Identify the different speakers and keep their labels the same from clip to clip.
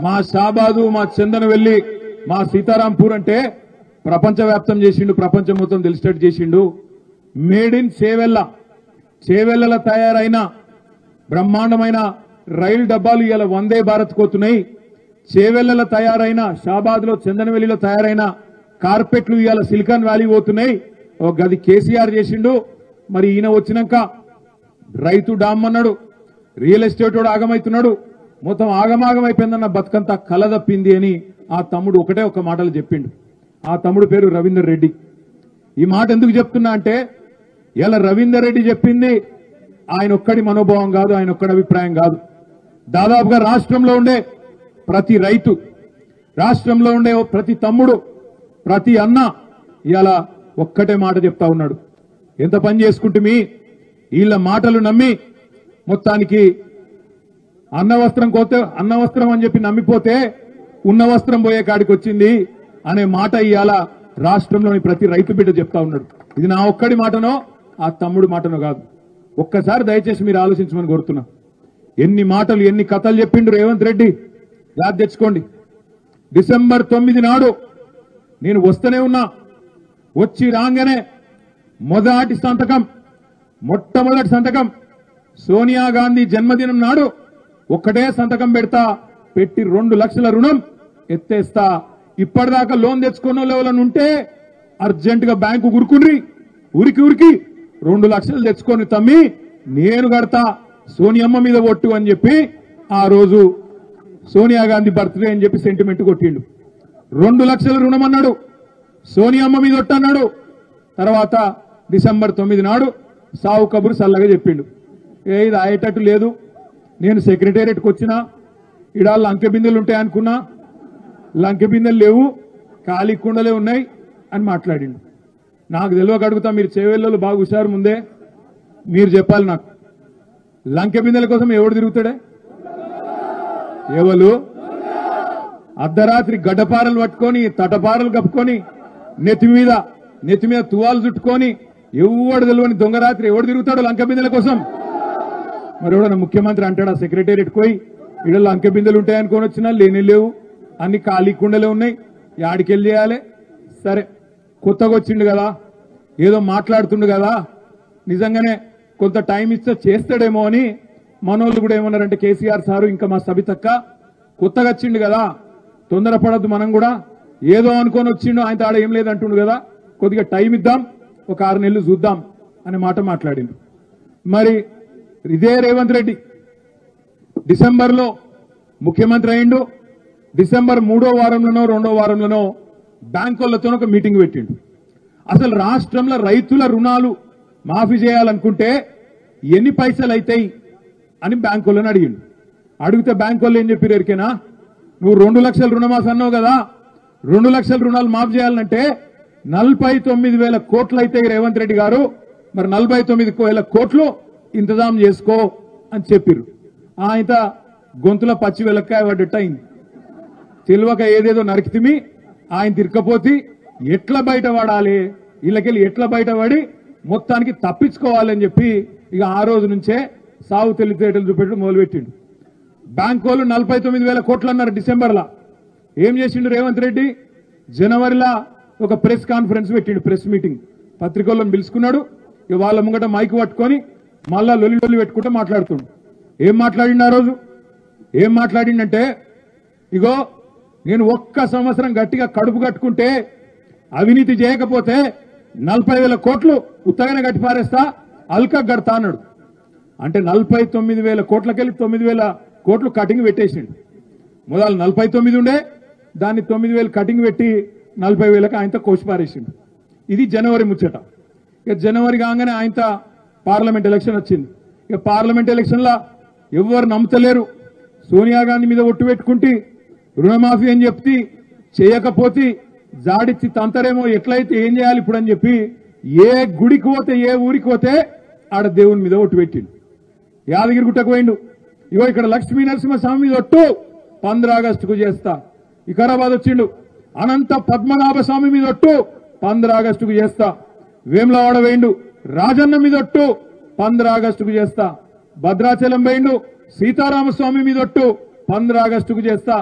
Speaker 1: మా షాబాదు మా చందనవెల్లి మా సీతారాంపూర్ అంటే ప్రపంచవ్యాప్తం చేసిండు, ప్రపంచం మొత్తం తెలిసేటట్టు చేసిండు. మేడ్ ఇన్ చేవెళ్ల తయారైన బ్రహ్మాండమైన రైలు డబ్బాలు ఇవాళ వందే భారత్ కోతున్నాయి. చేవెళ్ల తయారైన షాబాద్ లో చందనవెల్లిలో తయారైన కార్పెట్లు ఇవాళ సిలికాన్ వ్యాలీ పోతున్నాయి. ఒక గది కేసీఆర్ చేసిండు. మరి ఈయన వచ్చినాక రైతు డామ్ అన్నాడు, రియల్ ఎస్టేట్ వాడు ఆగమైతున్నాడు, మొత్తం ఆగమాగం అయిపోయిందన్న బతుకంతా కల తప్పింది అని ఆ తమ్ముడు ఒకటే ఒక మాటలు చెప్పిండు. ఆ తమ్ముడు పేరు రవీందర్ రెడ్డి. ఈ మాట ఎందుకు చెప్తున్నా అంటే ఇలా రవీందర్ రెడ్డి చెప్పింది ఆయన ఒక్కడి మనోభావం కాదు, ఆయన ఒక్కడి అభిప్రాయం కాదు. దాదాపుగా రాష్ట్రంలో ఉండే ప్రతి రైతు, రాష్ట్రంలో ఉండే ప్రతి తమ్ముడు, ప్రతి అన్న ఇలా ఒక్కటే మాట చెప్తా ఉన్నాడు. ఎంత పని చేసుకుంటుమి వీళ్ళ మాటలు నమ్మి మొత్తానికి అన్న వస్త్రం అని చెప్పి నమ్మిపోతే ఉన్న వస్త్రం పోయే కాడికి వచ్చింది అనే మాట ఇవాళ రాష్ట్రంలోని ప్రతి రైతు బిడ్డ చెప్తా ఉన్నాడు. ఇది నా ఒక్కడి మాటనో ఆ తమ్ముడు మాటనో కాదు. ఒక్కసారి దయచేసి మీరు ఆలోచించమని కోరుతున్నా. ఎన్ని మాటలు ఎన్ని కథలు చెప్పిండు రేవంత్ రెడ్డి, యాద్ తెచ్చుకోండి. డిసెంబర్ 9 నాడు నేను వస్తూనే ఉన్నా, వచ్చి రాగానే మొట్టమొదటి సంతకం సోనియా గాంధీ జన్మదినం నాడు ఒక్కటే సంతకం పెట్టి 2 లక్షల రుణం ఎత్తేస్తా. ఇప్పటిదాకా లోన్ తెచ్చుకున్న లెవెల్ ఉంటే అర్జెంట్ గా బ్యాంకు ఉరికి 2 లక్షలు తెచ్చుకొని తమ్మి నేను కడతా, సోనియమ్మ మీద ఒట్టు అని చెప్పి ఆ రోజు సోనియా గాంధీ బర్త్డే అని చెప్పి సెంటిమెంట్ కొట్టిండు. 2 లక్షల రుణం అన్నాడు, సోనియమ్మ మీద ఒట్టు అన్నాడు. తర్వాత డిసెంబర్ 9 నాడు సావు కబురు సల్లగా చెప్పిండు. ఇది అయ్యేటట్టు లేదు, నేను సెక్రటేరియట్కి వచ్చినా ఇడ లంకె బిందెలు ఉంటాయనుకున్నా, లంకె బిందెలు లేవు, ఖాళీ కుండలే ఉన్నాయి అని మాట్లాడిండు. నాకు తెలియక అడుగుతా, మీరు చేవెళ్ళలు బాగా హుషారు ముందే మీరు చెప్పాలి నాకు. లంకె బిందెల కోసం ఎవడు తిరుగుతాడే? ఎవరు అర్ధరాత్రి గడ్డపారలు పట్టుకొని తటపారలు కప్పుకొని నెత్తి మీద తువాలు చుట్టుకొని ఎవడు తెలియని దొంగరాత్రి ఎవడు తిరుగుతాడు లంకె బిందెల కోసం? మరి ఎవడన్నా ముఖ్యమంత్రి అంటాడా సెక్రటేరియట్ పోయి ఇడ లంకె బిందెలు ఉంటాయనుకొని వచ్చినా లేనే లేవు, అన్ని ఖాళీ కుండలే ఉన్నాయి, యాడికెళ్ళి చేయాలి? సరే కొత్తగా వచ్చిండు కదా, ఏదో మాట్లాడుతుండు కదా, నిజంగానే కొంత టైం ఇస్తే చేస్తాడేమో అని మనోళ్ళు కూడా ఏమన్నారంటే, కేసీఆర్ సారు ఇంకా మా సబితక్క కొత్తగా వచ్చిండు కదా, తొందరపడద్దు, మనం కూడా ఏదో అనుకొని వచ్చిండు, ఆయన తాడ ఏం లేదంటుండు కదా, కొద్దిగా టైం ఇద్దాం, ఒక 6 నెలలు చూద్దాం అనే మాట మాట్లాడిండు. మరి ఇదే రేవంత్ రెడ్డి డిసెంబర్లో ముఖ్యమంత్రి అయిండు. డిసెంబర్ 3వ వారంలోనో 2వ వారంలోనో బ్యాంకులతో ఒక మీటింగ్ పెట్టిండు. అసలు రాష్ట్రంలో రైతుల రుణాలు మాఫీ చేయాలనుకుంటే ఎన్ని పైసలు అవుతాయి అని బ్యాంకులను అడిగిండు. అడిగితే బ్యాంకులు ఏం చెప్పారు ఎరికేనా? నువ్వు 2 లక్షల రుణమాఫీ అన్నావు కదా, 2 లక్షల రుణాలు మాఫీ చేయాలంటే 49,000 కోట్లు అయితే రేవంత్ రెడ్డి గారు, మరి 49,000 కోట్లు ఇంతజాం చేసుకో అని చెప్పారు. ఆయన గొంతులో పచ్చి వెలక్కాయ పడ్డట్టు అయింది. తెలియక ఏదేదో నరికితిమి, ఆయన తిరకపోతే ఎట్లా బయటపడాలి, వీళ్ళకెళ్ళి ఎట్లా బయటపడి మొత్తానికి తప్పించుకోవాలని చెప్పి ఇక ఆ రోజు నుంచే సాగు తెలివితేటలు చూపెట్టడం మొదలుపెట్టిండు. బ్యాంకోలు 49,000 కోట్లు అన్నారు డిసెంబర్లో. ఏం చేసిండు రేవంత్ రెడ్డి? జనవరిలో ఒక ప్రెస్ కాన్ఫరెన్స్ పెట్టిండు, ప్రెస్ మీటింగ్, పత్రికలను పిలుచుకున్నాడు. ఇక వాళ్ళ ముంగట మైక్ పట్టుకొని మళ్ళా లొల్లి పెట్టుకుంటూ మాట్లాడుతుండు. ఏం మాట్లాడిండు ఆ రోజు? ఏం మాట్లాడిండంటే, ఇగో నేను 1 సంవత్సరం గట్టిగా కడుపు కట్టుకుంటే అవినీతి చేయకపోతే 40,000 కోట్లు ఉత్తగానే కట్టి పారేస్తా, అల్కా గడతా అన్నాడు. అంటే 49,000 కోట్లకెళ్ళి 9,000 కోట్లు కటింగ్ పెట్టేసిండు. మొదలు 49 ఉండే, దాన్ని 9,000 కటింగ్ పెట్టి 40,000కి ఆయనతో కోసి పారేసిండు. ఇది జనవరి ముచ్చట. ఇక జనవరి కాగానే ఆయనతో పార్లమెంట్ ఎలక్షన్ వచ్చింది. ఇక పార్లమెంట్ ఎలక్షన్లో ఎవరు నమ్ముతలేరు, సోనియా గాంధీ మీద ఒట్టు పెట్టుకుంటే రుణమాఫీ అని చెప్తే చేయకపోతే జాడిచ్చి తంతరేమో, ఎట్లయితే ఏం చేయాలి ఇప్పుడు అని చెప్పి ఏ గుడికి పోతే ఏ ఊరికి పోతే ఆడ దేవుని మీద ఒట్టు పెట్టిండు. యాదగిరి గుట్టకు పోయిండు, ఇగో ఇక్కడ లక్ష్మీ నరసింహస్వామి మీద ఒట్టు 15 ఆగస్టుకు చేస్తా. వికారాబాద్ వచ్చిండు, అనంత పద్మనాభ స్వామి మీద ఒట్టు 15 ఆగస్టుకు చేస్తా. వేములవాడ వేయిండు, రాజన్న మీద ఒట్టు 15 ఆగస్టుకు చేస్తా. భద్రాచలం పోయిండు, సీతారామస్వామి మీద ఒట్టు 15 ఆగస్టుకు చేస్తా.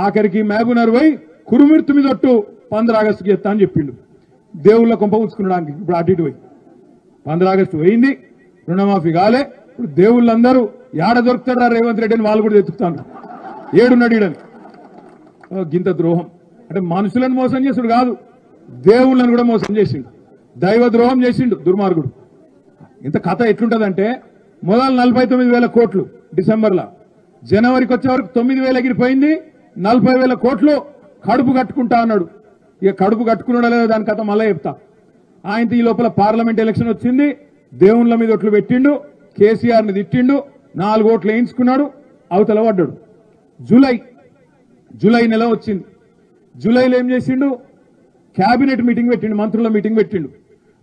Speaker 1: ఆఖరికి మహబూబ్నగర్ పోయి కురుమిర్తు మీద ఒట్టు 15 ఆగస్టుకి చేస్తా అని చెప్పిండు. దేవుళ్ళ కొంప ఉంచుకున్నాడానికి ఇప్పుడు అటు ఇటు పోయి 15 ఆగస్టు పోయింది, రుణమాఫీ కాలే. ఇప్పుడు దేవుళ్ళందరూ ఏడ దొరుకుతాడా రేవంత్ రెడ్డి అని వాళ్ళు కూడా ఎత్తుకుతాను. ఏడున్నాడు ఈడని. గింత ద్రోహం అంటే మనుషులను మోసం చేసుడు కాదు, దేవుళ్ళని కూడా మోసం చేసిండు, దైవ ద్రోహం చేసిండు దుర్మార్గుడు. ఇంత కథ ఎట్లుంటదంటే మొదలు 49,000 కోట్లు డిసెంబర్లో, జనవరికి వచ్చే వరకు 9,000 ఎగిరిపోయింది. 40,000 కోట్లు కడుపు కట్టుకుంటా అన్నాడు. ఇక కడుపు కట్టుకున్నాడో లేదో దాని కథ మళ్ళీ చెప్తా. ఆయనతో ఈ లోపల పార్లమెంట్ ఎలక్షన్ వచ్చింది, దేవుళ్ళ మీద ఒట్లు పెట్టిండు, కేసీఆర్ని తిట్టిండు, 4 ఓట్లు వేయించుకున్నాడు, అవతల పడ్డాడు. జూలై నెల వచ్చింది. జూలైలో ఏం చేసిండు? క్యాబినెట్ మీటింగ్ పెట్టిండు, మంత్రుల మీటింగ్ పెట్టిండు.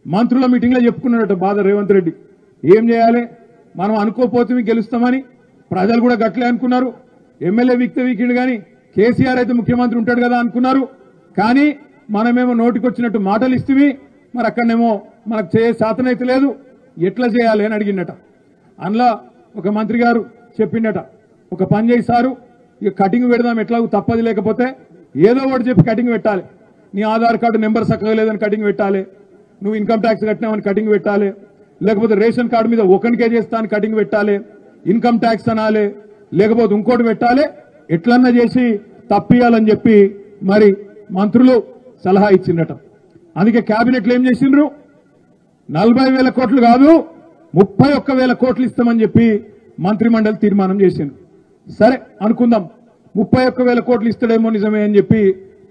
Speaker 1: మంత్రుల మీటింగ్ లో చెప్పుకున్నాడట బాధ రేవంత్ రెడ్డి. ఏం చేయాలి, మనం అనుకోపోతే గెలుస్తామని ప్రజలు కూడా గట్లే అనుకున్నారు. ఎమ్మెల్యే వీక్కిండు కానీ కేసీఆర్ అయితే ముఖ్యమంత్రి ఉంటాడు కదా అనుకున్నారు. కానీ మనమేమో నోటికొచ్చినట్టు మాటలు ఇస్తేవి, మరి అక్కడనేమో మనకు శాతనైతే లేదు, ఎట్లా చేయాలి అని అడిగిండట. అందులో ఒక మంత్రి గారు చెప్పిండట, ఒక పని చేయి సారు, ఇక కటింగ్ పెడదాం ఎట్లాగూ తప్పది, లేకపోతే ఏదో ఒకటి చెప్పి కటింగ్ పెట్టాలి. నీ ఆధార్ కార్డు నెంబర్ చక్కగా లేదని కటింగ్ పెట్టాలి, నువ్వు ఇన్కమ్ ట్యాక్స్ కట్టినావని కటింగ్ పెట్టాలి, లేకపోతే రేషన్ కార్డు మీద 1 కేజీ చేస్తా అని కటింగ్ పెట్టాలి, ఇన్కమ్ ట్యాక్స్ అనాలి, లేకపోతే ఇంకోటి పెట్టాలి, ఎట్లన్నా చేసి తప్పియాలని చెప్పి మరి మంత్రులు సలహా ఇచ్చిందట. అందుకే కేబినెట్లో ఏం చేసిండ్రు, 40,000 కోట్లు కాదు 31,000 కోట్లు ఇస్తామని చెప్పి మంత్రిమండలి తీర్మానం చేసిండ్రు. సరే అనుకుందాం, 31,000 కోట్లు ఇస్తాడేమో నిజమే అని చెప్పి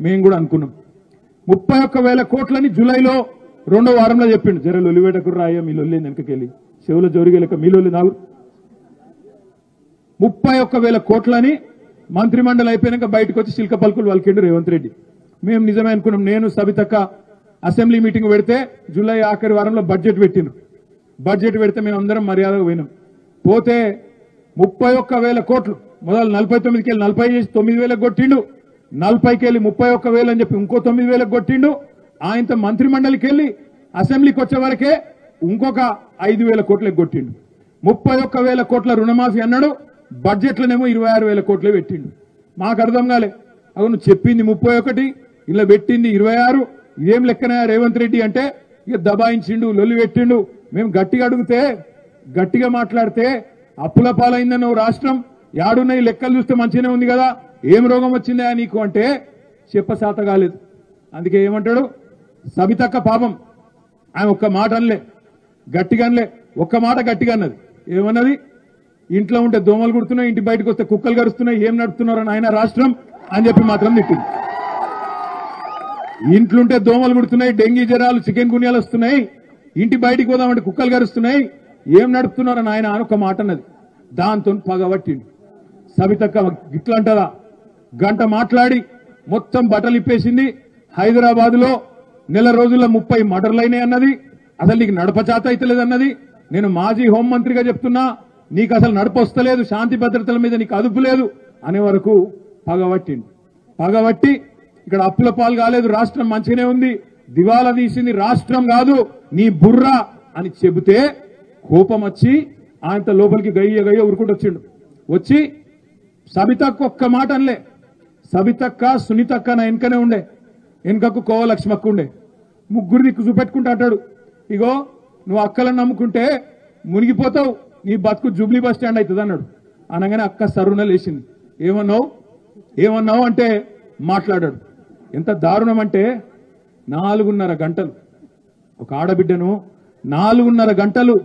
Speaker 1: మేము కూడా అనుకున్నాం. 31,000 కోట్లని జూలైలో 2వ వారంలో చెప్పిండు. జర లొలివేటకు రాయ మీ లొల్లి వెనకకెళ్ళి చెవుల జోరిగేలక మీ లొల్లి నాగు. 31,000 కోట్లని మంత్రిమండలి అయిపోయినాక బయటకు వచ్చి శిల్క పలుకులు వలికిండు రేవంత్ రెడ్డి. మేము నిజమే అనుకున్నాం. నేను సబితక్క అసెంబ్లీ మీటింగ్ పెడితే జూలై ఆఖరి వారంలో బడ్జెట్ పెట్టిండ్రు. బడ్జెట్ పెడితే మేము అందరం మర్యాదగా పోయినాం. పోతే 31,000 కోట్లు మొదలు 49కి వెళ్ళి 40 చేసి 9,000 కొట్టిండు, 40కి వెళ్ళి 31,000 అని చెప్పి ఇంకో 9,000 కొట్టిండు. ఆయనతో మంత్రిమండలికి వెళ్ళి అసెంబ్లీకి వచ్చే వరకే ఇంకొక 5,000 కోట్లకు కొట్టిండు. 31,000 కోట్ల రుణమాఫీ అన్నాడు, బడ్జెట్లోనేమో 26,000 కోట్లే పెట్టిండు. మాకు అర్థం కాలే. అవు నువ్వు చెప్పింది 31, ఇలా పెట్టింది 26, ఇదేం లెక్కనా రేవంత్ రెడ్డి అంటే ఇక దబాయించిండు, లొల్లి పెట్టిండు. మేము గట్టిగా అడిగితే, గట్టిగా మాట్లాడితే అప్పుల పాలైందని రాష్ట్రం యాడున్నాయి లెక్కలు చూస్తే మంచిగానే ఉంది కదా, ఏం రోగం వచ్చిందా నీకు అంటే చెప్పసాత కాలేదు. అందుకే ఏమంటాడు సబితక్క పాపం, ఆమె ఒక్క మాట అనలే, గట్టిగా అనలే, ఒక్క మాట గట్టిగా అన్నది. ఏమన్నది? ఇంట్లో ఉంటే దోమలు కుడుతున్నాయి, ఇంటి బయటకు వస్తే కుక్కలు గరుస్తున్నాయి, ఏం నడుపుతున్నారని ఆయన రాష్ట్రం అని చెప్పి మాత్రం తిట్టింది. ఇంట్లుంటే దోమలు కుడుతున్నాయి, డెంగీ జ్వరాలు, చికెన్ గున్యాలు వస్తున్నాయి, ఇంటి బయటికి పోదామంటే కుక్కలు గరుస్తున్నాయి, ఏం నడుపుతున్నారని ఆయన ఒక మాట అన్నది. దాంతో పగబట్టిండు. సబితక్క ఇట్లా అంటారా? గంట మాట్లాడి మొత్తం బట్టలు ఇప్పేసింది. హైదరాబాద్ లో నెల రోజుల్లో 30 మర్డర్లైనాయి అన్నది. అసలు నీకు నడపచాత అయితే లేదన్నది. నేను మాజీ హోంమంత్రిగా చెప్తున్నా, నీకు అసలు నడపొస్తలేదు, శాంతి భద్రతల మీద నీకు అదుపు లేదు అనే వరకు పగబట్టిండు. పగబట్టి ఇక్కడ అప్పుల పాలు కాలేదు, రాష్ట్రం మంచిగానే ఉంది, దివాలా తీసింది రాష్ట్రం కాదు నీ బుర్ర అని చెబితే కోపం వచ్చి ఆయనతో లోపలికి గయ్య ఉరుకుంటూ వచ్చిండు. వచ్చి సబితక్క ఒక్క మాట అనలే. సబితక్క సునీతక్క నా వెనకనే ఉండే, వెనకకు కోవలక్ష్మక్క ఉండే, ముగ్గురు దిక్కు చూపెట్టుకుంటా అంటాడు, ఇగో నువ్వు అక్కలను నమ్ముకుంటే మునిగిపోతావు, నీ బతుకు జూబ్లీ బస్ స్టాండ్ అవుతుంది అన్నాడు. అనగానే అక్క సరున లేచింది. ఏమన్నావు అంటే మాట్లాడాడు. ఎంత దారుణం అంటే 4:30 గంటలు ఒక ఆడబిడ్డను 4:30 గంటలు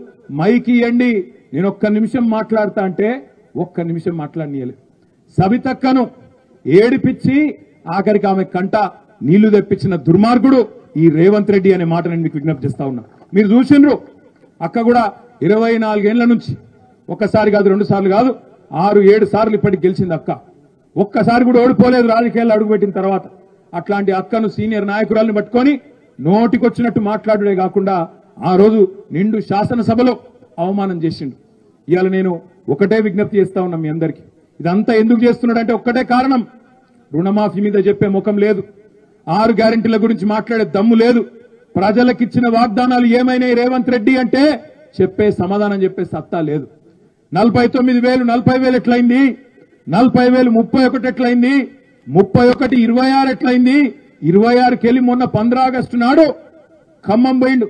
Speaker 1: మైకి ఇయ్యండి, నేను ఒక్క నిమిషం మాట్లాడతా అంటే ఒక్క నిమిషం మాట్లాడనీయలేదు. సబితక్కను ఏడిపించి ఆఖరికి ఆమె కంట నీళ్లు తెప్పించిన దుర్మార్గుడు ఈ రేవంత్ రెడ్డి అనే మాట నేను మీకు విజ్ఞప్తి చేస్తా ఉన్నా. మీరు చూసిండ్రు, అక్క కూడా 24 ఏళ్ల నుంచి ఒక్కసారి కాదు, 2 సార్లు కాదు, 6-7 సార్లు ఇప్పటికి గెలిచింది అక్క. ఒక్కసారి కూడా ఓడిపోలేదు రాజకీయాల్లో అడుగుపెట్టిన తర్వాత. అట్లాంటి అక్కను సీనియర్ నాయకురాలను పట్టుకొని నోటికొచ్చినట్టు మాట్లాడుడే కాకుండా ఆ రోజు నిండు శాసనసభలో అవమానం చేసిండు. ఇవాళ నేను ఒకటే విజ్ఞప్తి చేస్తా ఉన్నా మీ అందరికీ, ఇదంతా ఎందుకు చేస్తున్నాడంటే ఒక్కటే కారణం, రుణమాఫీ మీద చెప్పే ముఖం లేదు, 6 గ్యారెంటీల గురించి మాట్లాడే దమ్ము లేదు, ప్రజలకిచ్చిన వాగ్దానాలు ఏమైనాయి రేవంత్ రెడ్డి అంటే చెప్పే సమాధానం చెప్పే సత్తా లేదు. 49,000 40,000 ఎట్లయింది, 40,000 31 ఎట్లయింది, 31 26 ఎట్లయింది 26కి వెళ్ళి మొన్న 15 ఆగస్టు నాడు ఖమ్మం పోయిండు.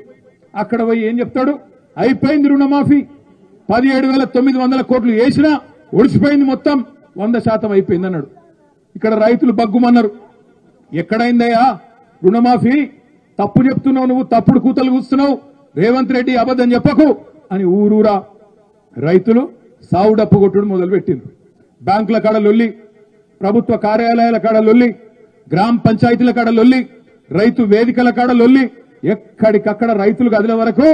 Speaker 1: అక్కడ పోయి ఏం చెప్తాడు? అయిపోయింది రుణమాఫీ, 17,900 కోట్లు వేసినా ఒడిచిపోయింది, మొత్తం 100% అయిపోయింది అన్నాడు. ఇక్కడ రైతులు బగ్గుమన్నారు. ఎక్కడైందయ్యా రుణమాఫీ? తప్పు చెప్తున్నావు, నువ్వు తప్పుడు కూతలు కూస్తున్నావు, రేవంత్ రెడ్డి అబద్ధం చెప్పకు అని ఊరూరా రైతులు సావుడప్పు కొట్టుడు మొదలుపెట్టిండ్రు. బ్యాంకుల కాడ లొల్లి, ప్రభుత్వ కార్యాలయాల కాడ లొల్లి, గ్రామ పంచాయతీల కాడ లొల్లి, రైతు వేదికల కాడ లొల్లి, ఎక్కడికక్కడ రైతులు కదిలే వరకు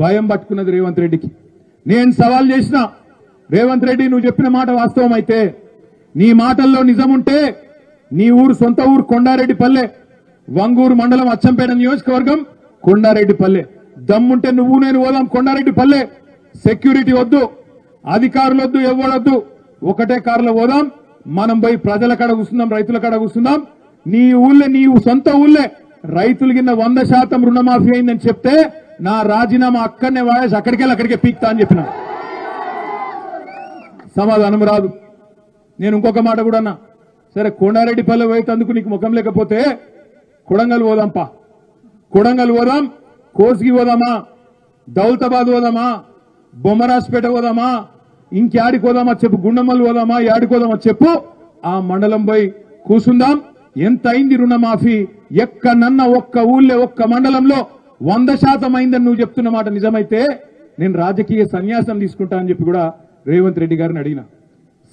Speaker 1: భయం పట్టుకున్నది రేవంత్ రెడ్డికి. నేను సవాల్ చేసిన, రేవంత్ రెడ్డి నువ్వు చెప్పిన మాట వాస్తవం అయితే, నీ మాటల్లో నిజముంటే నీ ఊరు సొంత ఊరు కొండారెడ్డిపల్లె, వంగూరు మండలం అచ్చంపేట నియోజకవర్గం కొండారెడ్డిపల్లె, దమ్ముంటే నువ్వు నేను పోదాం కొండారెడ్డిపల్లె. సెక్యూరిటీ వద్దు, అధికారులు వద్దు, ఎవ్వడొద్దు, ఒకటే కారులో పోదాం, మనం పోయి ప్రజల కాడ కూర్చుందాం, రైతుల కాడ కూర్చుందాం. నీ ఊళ్ళే, నీ సొంత ఊళ్ళే రైతులు కింద 100% రుణమాఫీ అయిందని చెప్తే నా రాజీనామా అక్కడనే వాడేసి అక్కడికే పీక్తా అని చెప్పిన. సమాధానం రాదు. నేను ఇంకొక మాట కూడా అన్నా, సరే కొండారెడ్డిపల్లె పోయేందుకు నీకు ముఖం లేకపోతే కొడంగల్ పోదాంపా, కొడంగల్ పోదాం, కోసిగి పోదామా, దౌలతాబాద్ పోదామా, బొమ్మరాజ్పేట పోదామా, ఇంకేడికి పోదామా చెప్పు, గుండమల్లి పోదామా, యాడికి పోదామా చెప్పు, ఆ మండలం పోయి కూసుందాం. ఎంత అయింది రుణమాఫీ? ఎక్కడన్నా ఒక్క ఊళ్ళో ఒక్క మండలంలో 100% అయిందని నువ్వు చెప్తున్న మాట నిజమైతే నేను రాజకీయ సన్యాసం తీసుకుంటా అని చెప్పి కూడా రేవంత్ రెడ్డి గారిని అడిగిన.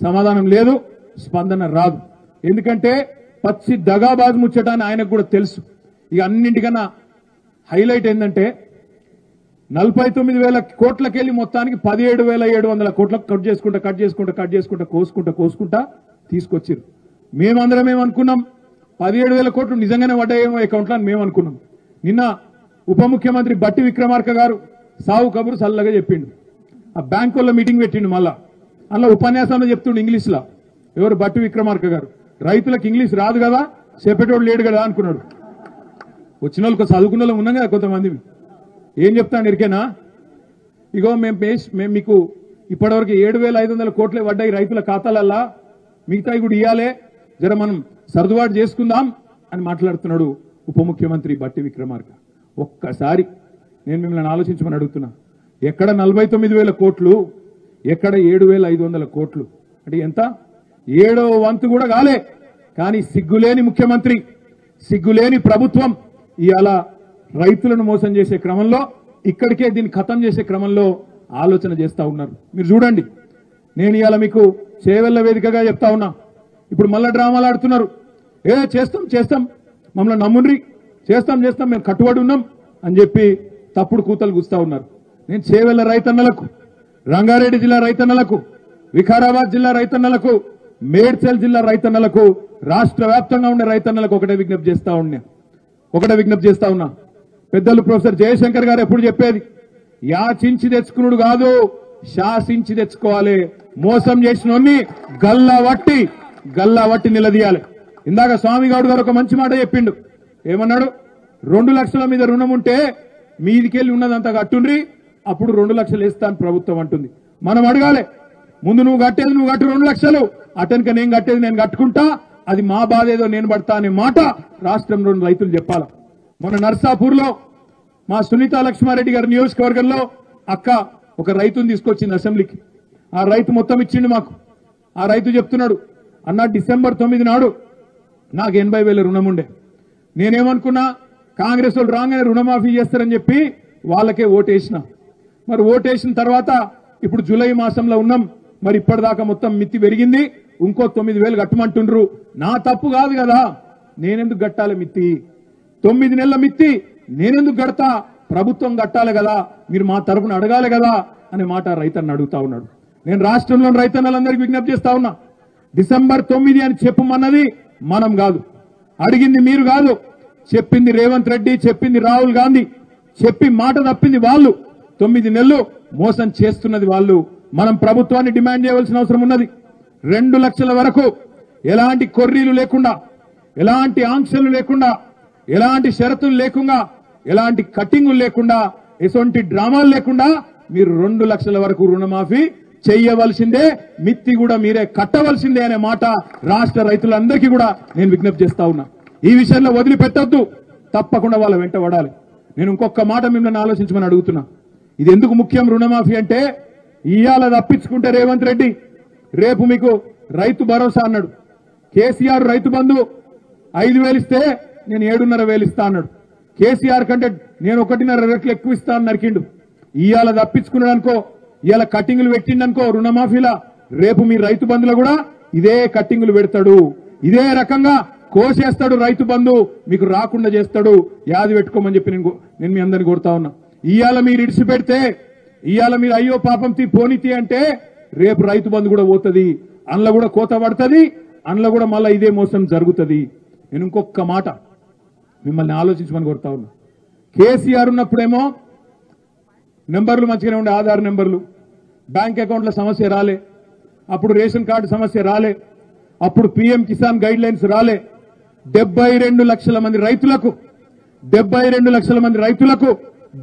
Speaker 1: సమాధానం లేదు, స్పందన రాదు. ఎందుకంటే పచ్చి దగాబాజు ముచ్చట అని ఆయనకు కూడా తెలుసు. ఇక అన్నింటికన్నా హైలైట్ ఏంటంటే 49,000 కోట్లకెళ్లి మొత్తానికి 17,700 కోట్లకు కట్ చేసుకుంటా కోసుకుంటా తీసుకొచ్చారు. మేమందరం ఏమనుకున్నాం, 17,000 కోట్లు నిజంగానే పడ్డాయేమో అకౌంట్లో అని మేము అనుకున్నాం. నిన్న ఉప ముఖ్యమంత్రి బట్టి విక్రమార్క గారు సావు కబురు చల్లగా చెప్పిండు. ఆ బ్యాంకుల్లో మీటింగ్ పెట్టిండు, మళ్ళా అందులో ఉపన్యాసంలో చెప్తుండు ఇంగ్లీష్లో. ఎవరు? బట్టి విక్రమార్క గారు. రైతులకు ఇంగ్లీష్ రాదు కదా, చెప్పేటోడు లేడు కదా అనుకున్నాడు. వచ్చిన వాళ్ళకి చదువుకున్న వాళ్ళు ఉన్నాం కదా కొంతమంది. ఏం చెప్తాను ఎరికేనా? ఇగో మేము మీకు ఇప్పటివరకు 7,500 కోట్లే పడ్డాయి రైతుల ఖాతాలల్లా, మిగతాయి కూడా ఇవ్వాలే, జర మనం సర్దుబాటు చేసుకుందాం అని మాట్లాడుతున్నాడు ఉప ముఖ్యమంత్రి బట్టి విక్రమార్క. ఒక్కసారి నేను మిమ్మల్ని ఆలోచించమని అడుగుతున్నా, ఎక్కడ 49,000 కోట్లు, ఎక్కడ 7,500 కోట్లు? అంటే ఎంత? 7వ వంతు కూడా కాలే. కానీ సిగ్గులేని ముఖ్యమంత్రి, సిగ్గులేని ప్రభుత్వం ఇవాళ రైతులను మోసం చేసే క్రమంలో, ఇక్కడికే దీన్ని ఖతం చేసే క్రమంలో ఆలోచన చేస్తా ఉన్నారు. మీరు చూడండి, నేను ఇవాళ మీకు చేవెళ్ల వేదికగా చెప్తా ఉన్నా. ఇప్పుడు మళ్ళా డ్రామాలు ఆడుతున్నారు. చేస్తాం మమ్మల్ని నమ్ముండ్రి, చేస్తాం మేము కట్టుబడి ఉన్నాం అని చెప్పి తప్పుడు కూతలు గుస్తా ఉన్నారు. నేను చేవెళ్ల రైతన్నలకు, రంగారెడ్డి జిల్లా రైతన్నలకు, వికారాబాద్ జిల్లా రైతన్నలకు, మేడ్చల్ జిల్లా రైతన్నలకు, రాష్ట్ర వ్యాప్తంగా ఉండే రైతన్నలకు ఒకటే విజ్ఞప్తి చేస్తా ఉన్నా. పెద్దలు ప్రొఫెసర్ జయశంకర్ గారు ఎప్పుడు చెప్పేది, యాచించి తెచ్చుకున్నాడు కాదు, శాసించి తెచ్చుకోవాలి. మోసం చేసినోన్ని గల్లా వట్టి నిలదీయాలి. ఇందాక స్వామిగౌడ్ గారు ఒక మంచి మాట చెప్పిండు. ఏమన్నాడు? 2 లక్షల మీద రుణం ఉంటే మీదికెళ్ళి ఉన్నదంతా కట్టుండ్రి, అప్పుడు 2 లక్షలు ఇస్తాను ప్రభుత్వం అంటుంది. మనం అడగాలి, ముందు నువ్వు కట్టేది నువ్వు కట్టు 2 లక్షలు, అటెనక నేను కట్టేది నేను కట్టుకుంటా, అది మా బాధ ఏదో నేను పడతా అనే మాట రాష్ట్రంలోని రైతులు చెప్పాల. మన నర్సాపూర్లో మా సునీత లక్ష్మారెడ్డి గారి నియోజకవర్గంలో అక్క ఒక రైతుని తీసుకొచ్చింది అసెంబ్లీకి. ఆ రైతు మొత్తం ఇచ్చిండు మాకు. ఆ రైతు చెప్తున్నాడు, అన్న డిసెంబర్ 9 నాడు నాకు 80,000 రుణం ఉండే. నేనేమనుకున్నా, కాంగ్రెస్ వాళ్ళు రాగానే రుణమాఫీ చేస్తారని చెప్పి వాళ్ళకే ఓటేసిన. మరి ఓటేసిన తర్వాత ఇప్పుడు జూలై మాసంలో ఉన్నాం, మరి ఇప్పటిదాకా మొత్తం మిత్తి పెరిగింది, ఇంకో 9,000 కట్టమంటుండ్రు. నా తప్పు కాదు కదా, నేనెందుకు కట్టాలి మిత్తి? 9 నెలల మిత్తి నేనెందుకు కడతా? ప్రభుత్వం కట్టాలి కదా, మీరు మా తరఫున అడగాలి కదా అనే మాట రైతన్న అడుగుతా ఉన్నాడు. నేను రాష్ట్రంలోని రైతన్నలందరికీ విజ్ఞప్తి చేస్తా ఉన్నా, డిసెంబర్ 9 అని చెప్పమన్నది మనం కాదు, అడిగింది మీరు కాదు, చెప్పింది రేవంత్ రెడ్డి, చెప్పింది రాహుల్ గాంధీ, చెప్పి మాట తప్పింది వాళ్ళు. 9 నెలలు మోసం చేస్తున్నది వాళ్ళు. మనం ప్రభుత్వాన్ని డిమాండ్ చేయవలసిన అవసరం ఉన్నది. 2 లక్షల వరకు ఎలాంటి కొర్రీలు లేకుండా, ఎలాంటి ఆంక్షలు లేకుండా, ఎలాంటి షరతులు లేకుండా, ఎలాంటి కట్టింగులు లేకుండా, ఎటువంటి డ్రామాలు లేకుండా మీరు 2 లక్షల వరకు రుణమాఫీ చెయ్యవలసిందే, మిత్తి కూడా మీరే కట్టవలసిందే అనే మాట రాష్ట్ర రైతులందరికీ కూడా నేను విజ్ఞప్తి చేస్తా ఉన్నా. ఈ విషయంలో వదిలిపెట్టొద్దు, తప్పకుండా వాళ్ళ వెంట పడాలి. నేను ఇంకొక మాట మిమ్మల్ని ఆలోచించమని అడుగుతున్నా. ఇది ఎందుకు ముఖ్యం రుణమాఫీ అంటే, ఇవాళ తప్పించుకుంటే రేవంత్ రెడ్డి రేపు మీకు రైతు భరోసా అన్నాడు. కేసీఆర్ రైతు బంధు 5,000 ఇస్తే నేను 7,500 ఇస్తా అన్నాడు. కేసీఆర్ కంటే నేను 1.5 రెట్లు ఎక్కువ ఇస్తా అని నరికిండు. ఇవాళ తప్పించుకున్నాడు అనుకో, ఇవాళ కట్టింగులు పెట్టిండనుకో రుణమాఫీలా, రేపు మీ రైతు బంధులో కూడా ఇదే కట్టింగులు పెడతాడు, ఇదే రకంగా కోసేస్తాడు రైతు బంధు, మీకు రాకుండా చేస్తాడు. యాది పెట్టుకోమని చెప్పి నేను మీ అందరిని కోరుతా ఉన్నా. ఇవాళ మీరు ఇడిచి పెడితే, ఇవాళ మీరు అయ్యో పాపం పోనీతి అంటే రేపు రైతు బంధు కూడా పోతుంది, అందులో కూడా కోత పడుతుంది, అందులో కూడా మళ్ళీ ఇదే మోసం జరుగుతుంది. నేను ఇంకొక మాట మిమ్మల్ని ఆలోచించమని కోరుతా ఉన్నా. కేసీఆర్ ఉన్నప్పుడేమో నెంబర్లు మంచిగానే ఉండే, ఆధార్ నెంబర్లు, బ్యాంక్ అకౌంట్ల సమస్య రాలే, అప్పుడు రేషన్ కార్డు సమస్య రాలే, అప్పుడు పీఎం కిసాన్ గైడ్ లైన్స్ రాలే. 72 లక్షల మంది రైతులకు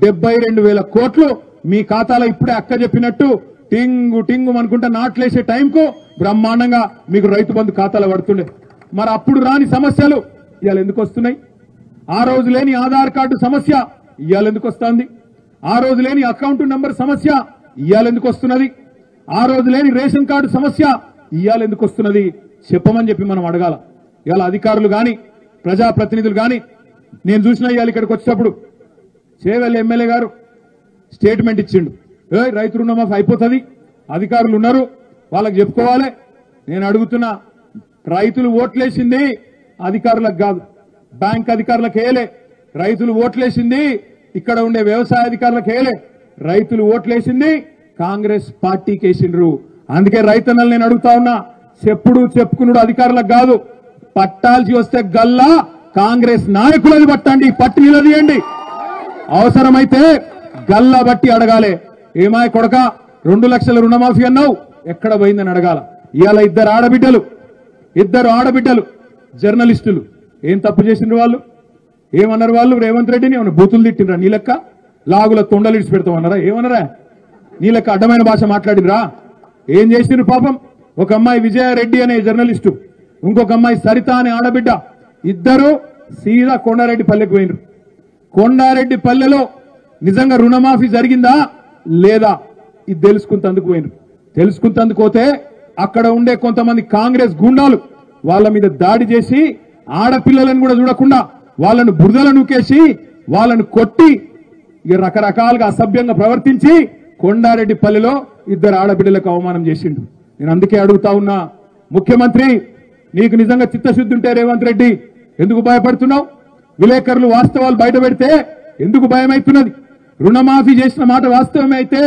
Speaker 1: 72,000 కోట్లు మీ ఖాతాలో ఇప్పుడే అక్క చెప్పినట్టు టింగు టింగు అనుకుంటా నాట్లేసే టైంకు బ్రహ్మాండంగా మీకు రైతు బంధు ఖాతాలో పడుతుండే. మరి అప్పుడు రాని సమస్యలు ఇవాళ ఎందుకు వస్తున్నాయి? ఆ రోజు లేని ఆధార్ కార్డు సమస్య ఇవాళ ఎందుకు వస్తుంది? ఆ రోజు లేని అకౌంట్ నంబర్ సమస్య ఇవాళ ఎందుకు వస్తున్నది? ఆ రోజు లేని రేషన్ కార్డు సమస్య ఇవాళ ఎందుకు వస్తున్నది? చెప్పమని చెప్పి మనం అడగాల. ఇవాళ అధికారులు గాని ప్రజాప్రతినిధులు గాని నేను చూసినా ఇవాళ ఇక్కడికి వచ్చేటప్పుడు చేవెళ్ళ ఎమ్మెల్యే గారు స్టేట్మెంట్ ఇచ్చిండు, రైతు రుణమాఫీ అయిపోతుంది, అధికారులు ఉన్నారు వాళ్ళకి చెప్పుకోవాలి. నేను అడుగుతున్నా, రైతులు ఓట్లేసింది అధికారులకు కాదు, బ్యాంక్ అధికారులకు వేయలే. రైతులు ఓట్లేసింది ఇక్కడ ఉండే వ్యవసాయ అధికారులకు వేయలే. రైతులు ఓట్లేసింది కాంగ్రెస్ పార్టీకి వేసిండ్రు. అందుకే రైతన్నలు నేను అడుగుతా ఉన్నా, చెప్పుకున్నాడు అధికారులకు కాదు, పట్టాల్సి వస్తే గల్లా కాంగ్రెస్ నాయకులని పట్టండి, పట్టి నిలదీయండి. అవసరమైతే గల్లా బట్టి అడగాలి. ఏమాయ కొడక 2 లక్షల రుణమాఫీ అన్నావు, ఎక్కడ పోయిందని అడగాల. ఇవాళ ఇద్దరు ఆడబిడ్డలు జర్నలిస్టులు ఏం తప్పు చేసిండ్రు? వాళ్ళు ఏమన్నారు? వాళ్ళు రేవంత్ రెడ్డిని ఏమన్నా బూతులు తిట్టినరా? నీ లెక్క లాగుల తొండలు ఇడిచి పెడతామన్నారా? ఏమన్నారా? నీ లెక్క అడ్డమైన భాష మాట్లాడినరా? ఏం చేసిండ్రు పాపం? ఒక అమ్మాయి విజయారెడ్డి అనే జర్నలిస్టు, ఇంకొక అమ్మాయి సరిత అనే ఆడబిడ్డ, ఇద్దరు సీదా కొండారెడ్డి పల్లెకు పోయినరు. కొండారెడ్డి పల్లెలో నిజంగా రుణమాఫీ జరిగిందా లేదా ఇది తెలుసుకుంటందుకు పోయినరు. తెలుసుకుంటందుకు పోతే అక్కడ ఉండే కొంతమంది కాంగ్రెస్ గుండాలు వాళ్ళ మీద దాడి చేసి ఆడపిల్లలను కూడా చూడకుండా వాళ్ళను బురదల నూకేసి వాళ్ళను కొట్టి రకరకాలుగా అసభ్యంగా ప్రవర్తించి కొండారెడ్డి పల్లెలో 2 ఆడబిడ్డలకు అవమానం చేసిండు. నేను అందుకే అడుగుతా ఉన్నా, ముఖ్యమంత్రి నీకు నిజంగా చిత్తశుద్ధి ఉంటే రేవంత్ రెడ్డి ఎందుకు భయపడుతున్నావు? విలేకరులు వాస్తవాలు బయట పెడితే ఎందుకు భయమైతున్నది? రుణమాఫీ చేసిన మాట వాస్తవమే అయితే,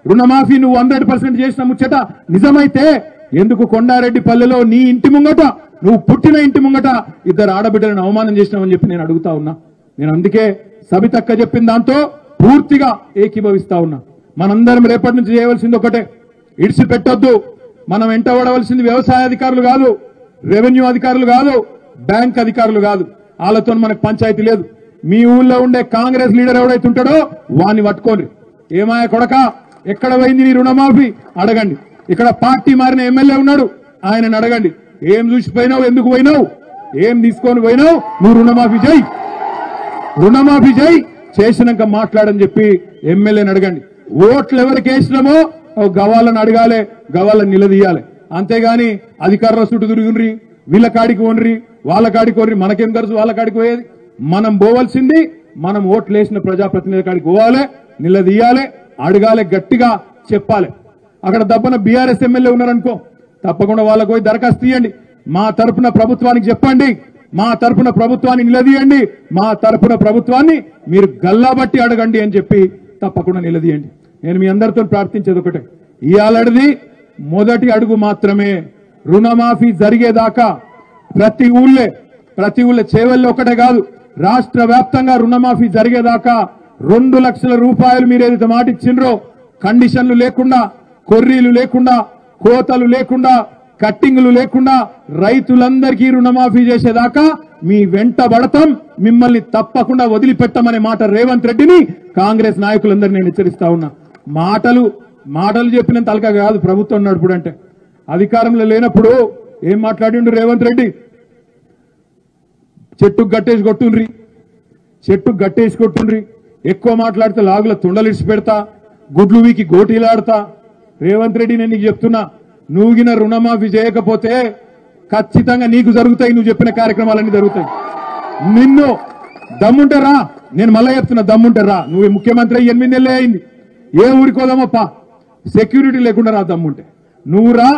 Speaker 1: రుణమాఫీ నువ్వు 100% చేసిన ముచ్చట నిజమైతే ఎందుకు కొండారెడ్డి పల్లెలో నీ ఇంటి ముంగట, నువ్వు పుట్టిన ఇంటి ముంగట 2 ఆడబిడ్డలను అవమానం చేసినావని చెప్పి నేను అడుగుతా ఉన్నా. నేను అందుకే సబితక్క చెప్పిన దాంతో పూర్తిగా ఏకీభవిస్తా ఉన్నా. మనందరం రేపటి నుంచి చేయవలసింది ఒకటే, ఇడిచిపెట్టొద్దు. మనం వెంట పడవలసింది వ్యవసాయ అధికారులు కాదు, రెవెన్యూ అధికారులు కాదు, బ్యాంక్ అధికారులు కాదు. వాళ్ళతో మనకు పంచాయతీ లేదు. మీ ఊళ్ళో ఉండే కాంగ్రెస్ లీడర్ ఎవడైతే ఉంటాడో వాన్ని పట్టుకోండి. ఏమాయ కొడక ఎక్కడ పోయింది నీ రుణమాఫీ అడగండి. ఇక్కడ పార్టీ మారిన ఎమ్మెల్యే ఉన్నాడు, ఆయనను అడగండి. ఏం చూసిపోయినావు, ఎందుకు పోయినావు, ఏం తీసుకొని పోయినావు, నువ్వు రుణమాఫీ చేయి, చేసినాక మాట్లాడని చెప్పి ఎమ్మెల్యేని అడగండి. ఓట్లు ఎవరికి వేసినామో గవాళ్ళని అడగాలి, గవాళ్ళని నిలదీయాలి. అంతేగాని అధికారుల చుట్టూ తిరుగుండ్రి, వీళ్ళ కాడికి ఓన్రి, వాళ్ళ కాడికి ఓన్రి, మనకేం తెలుసు వాళ్ళ కాడికి పోయేది? మనం పోవాల్సింది మనం ఓట్లు వేసిన ప్రజాప్రతినిధుల కాడికి పోవాలి, నిలదీయాలి, అడగాలి, గట్టిగా చెప్పాలి. అక్కడ దబ్బన బీఆర్ఎస్ ఎమ్మెల్యే ఉన్నారనుకో, తప్పకుండా వాళ్ళకు పోయి దరఖాస్తు తీయండి. మా తరపున ప్రభుత్వానికి చెప్పండి, మా తరపున ప్రభుత్వాన్ని నిలదీయండి, మా తరపున ప్రభుత్వాన్ని మీరు గల్లాబట్టి అడగండి అని చెప్పి తప్పకుండా నిలదీయండి. నేను మీ అందరితో ప్రార్థించేది ఒకటే, ఇయాలటిది మొదటి అడుగు మాత్రమే. రుణమాఫీ జరిగేదాకా ప్రతి ఊళ్ళో చేవెళ్ళలో ఒకటే కాదు, రాష్ట్ర వ్యాప్తంగా రుణమాఫీ జరిగేదాకా 2 లక్షల రూపాయలు మీరు ఏదైతే మాట ఇచ్చిండ్రో, కండిషన్లు లేకుండా, కొర్రీలు లేకుండా, కోతలు లేకుండా, కట్టింగులు లేకుండా రైతులందరికీ రుణమాఫీ చేసేదాకా మీ వెంట పడతాం, మిమ్మల్ని తప్పకుండా వదిలిపెట్టమనే మాట రేవంత్ రెడ్డిని, కాంగ్రెస్ నాయకులందరినీ నేను హెచ్చరిస్తా ఉన్నా. మాటలు మాటలు చెప్పిన తలక కాదు ప్రభుత్వం నడుపుడు అంటే. అధికారంలో లేనప్పుడు ఏం మాట్లాడిండు రేవంత్ రెడ్డి? చెట్టుకు గట్టేసి కొట్టుండ్రి, ఎక్కువ మాట్లాడితే లాగుల తుండలిడిచి పెడతా, గుడ్లు వీకి గోటీలాడతా. రేవంత్ రెడ్డి నేను నీకు చెప్తున్నా, నువ్వుగిన రుణమాఫీ చేయకపోతే ఖచ్చితంగా నీకు జరుగుతాయి, నువ్వు చెప్పిన కార్యక్రమాలన్నీ జరుగుతాయి. నిన్ను దమ్ముంటారా? నేను మళ్ళా చెప్తున్నా, దమ్ముంటారా? నువ్వు ముఖ్యమంత్రి 8 నెలలే అయింది, ఏ ఊరికి పోదామప్పా, సెక్యూరిటీ లేకుండా రా. దమ్ముంటే నువ్వు రా,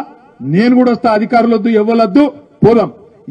Speaker 1: నేను కూడా వస్తా. అధికారులొద్దు, ఎవ్వలొద్దు, పోదాం.